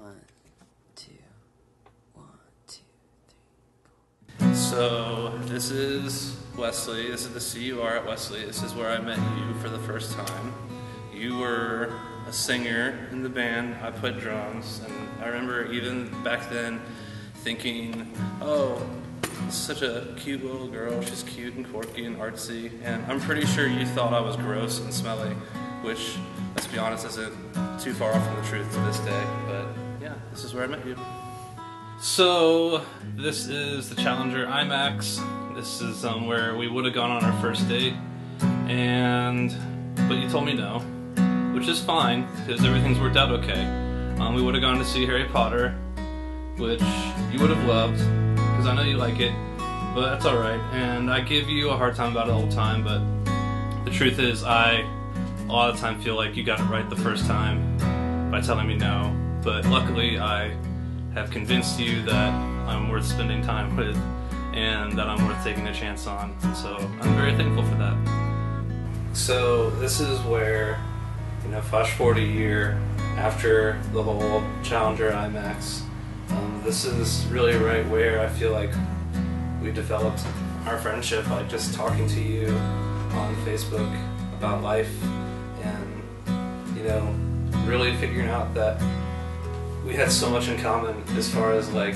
1, 2, 1, 2, 3, 4. So this is Wesley. This is the CUR at Wesley. This is where I met you for the first time. You were a singer in the band. I played drums, and I remember even back then thinking, oh, this is such a cute little girl. She's cute and quirky and artsy. And I'm pretty sure you thought I was gross and smelly, which, let's be honest, isn't too far off from the truth to this day. But yeah, this is where I met you. So this is the Challenger IMAX. This is where we would have gone on our first date, but you told me no, which is fine because everything's worked out okay. We would have gone to see Harry Potter, which you would have loved because I know you like it, but that's all right. And I give you a hard time about it all the time, but the truth is I a lot of the time feel like you got it right the first time by telling me no. But luckily I have convinced you that I'm worth spending time with and that I'm worth taking a chance on. So I'm very thankful for that. So this is where, flash forward a year after the whole Challenger IMAX, this is really right where I feel like we developed our friendship, like just talking to you on Facebook about life and, really figuring out that we had so much in common as far as like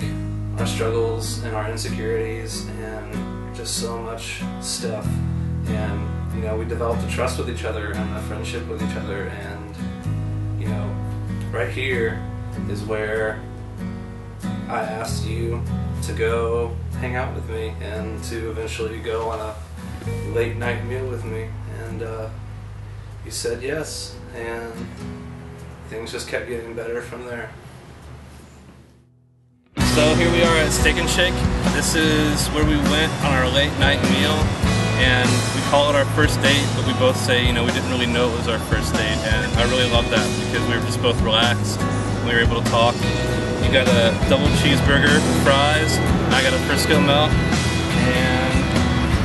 our struggles and our insecurities and just so much stuff. And we developed a trust with each other and a friendship with each other. And right here is where I asked you to go hang out with me and to eventually go on a late night meal with me. And you said yes, and things just kept getting better from there. So here we are at Steak and Shake. This is where we went on our late night meal, and we call it our first date, but we both say, we didn't really know it was our first date, and I really love that because we were just both relaxed, we were able to talk. You got a double cheeseburger with fries, I got a Frisco milk, and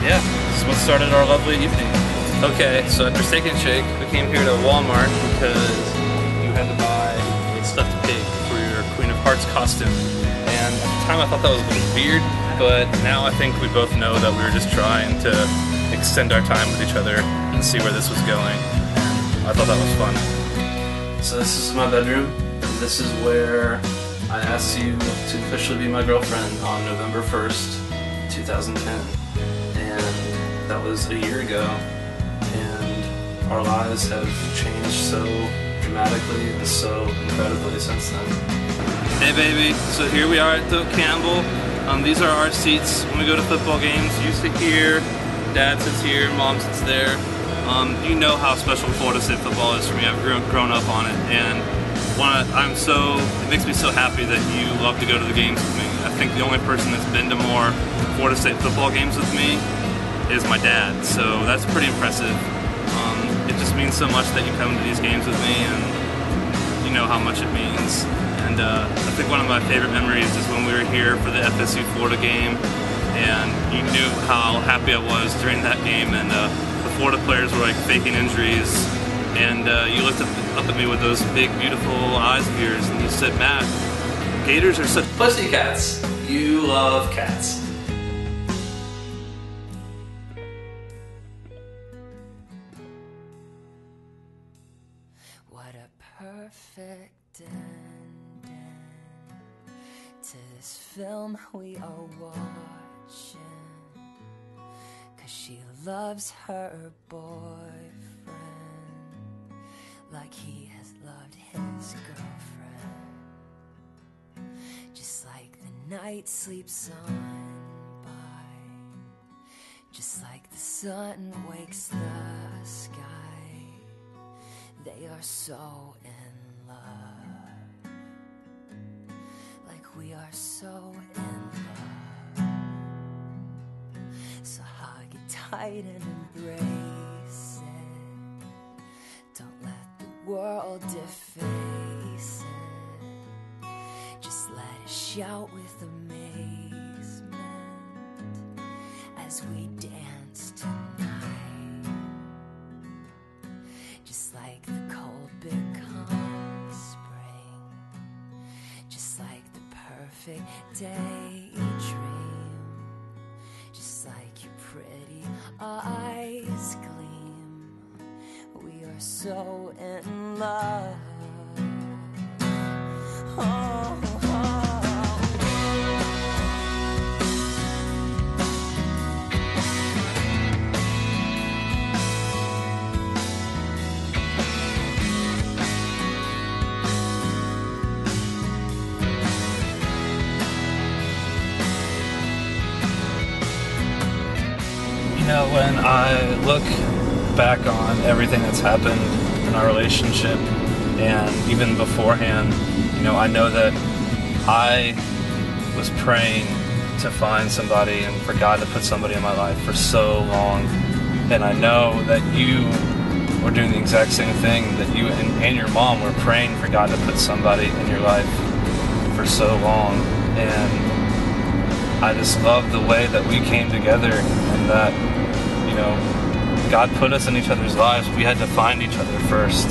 yeah, this is what started our lovely evening. Okay, so after Steak and Shake, we came here to Walmart because you had to buy a stuffed pig for your Queen of Hearts costume. And at the time I thought that was a little weird, but now I think we both know that we were just trying to extend our time with each other and see where this was going. I thought that was fun. So this is my bedroom. This is where I asked you to officially be my girlfriend on November 1st, 2010. And that was a year ago. And our lives have changed so dramatically and so incredibly since then. Hey baby, so here we are at the Campbell. These are our seats when we go to football games. You sit here, Dad sits here, Mom sits there. You know how special Florida State football is for me. I've grown up on it, and it makes me so happy that you love to go to the games with me. I think the only person that's been to more Florida State football games with me is my dad, so that's pretty impressive. It just means so much that you come to these games with me, and you know how much it means. And I think one of my favorite memories is when we were here for the FSU Florida game, and you knew how happy I was during that game, and the Florida players were like faking injuries, and you looked up at me with those big beautiful eyes of yours, and you said, Matt, Gators are such pussycats. You love cats. What a perfect ending to this film we are watching, 'cause she loves her boyfriend like he has loved his girlfriend. Just like the night sleeps on by, just like the sun wakes the sky. They are so in love, like we are so in love. So hug it tight and embrace it. Don't let the world deface it. Just let it shout with amazement as we dance tonight. Just like the cold becomes spring, perfect daydream. Just like your pretty eyes gleam, we are so in love. Oh, When I look back on everything that's happened in our relationship and even beforehand, I know that I was praying to find somebody and for God to put somebody in my life for so long. And I know that you were doing the exact same thing, that you and your mom were praying for God to put somebody in your life for so long. And I just love the way that we came together and that God put us in each other's lives. We had to find each other first,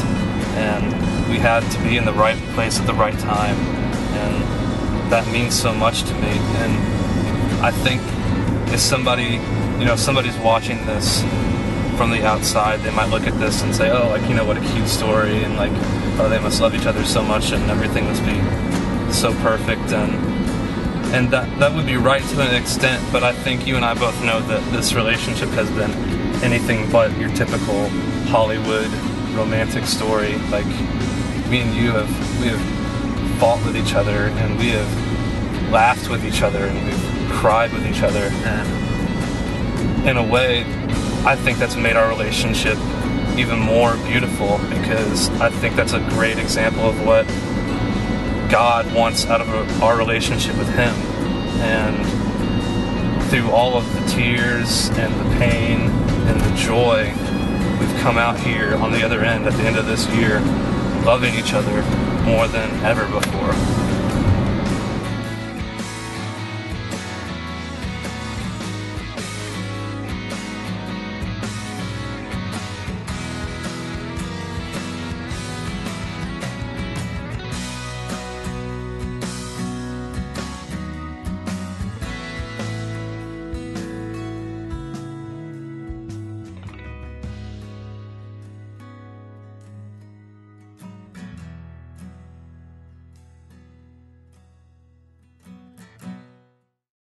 and we had to be in the right place at the right time, and that means so much to me. And I think if somebody's watching this from the outside, they might look at this and say, oh, what a cute story, and oh, they must love each other so much and everything must be so perfect, and that would be right to an extent, but I think you and I both know that this relationship has been anything but your typical Hollywood romantic story. Like, me and you we have fought with each other, and we have laughed with each other, and we've cried with each other, and in a way, I think that's made our relationship even more beautiful, because I think that's a great example of what God wants out of our relationship with Him. And through all of the tears and the pain and the joy, we've come out here on the other end at the end of this year loving each other more than ever before.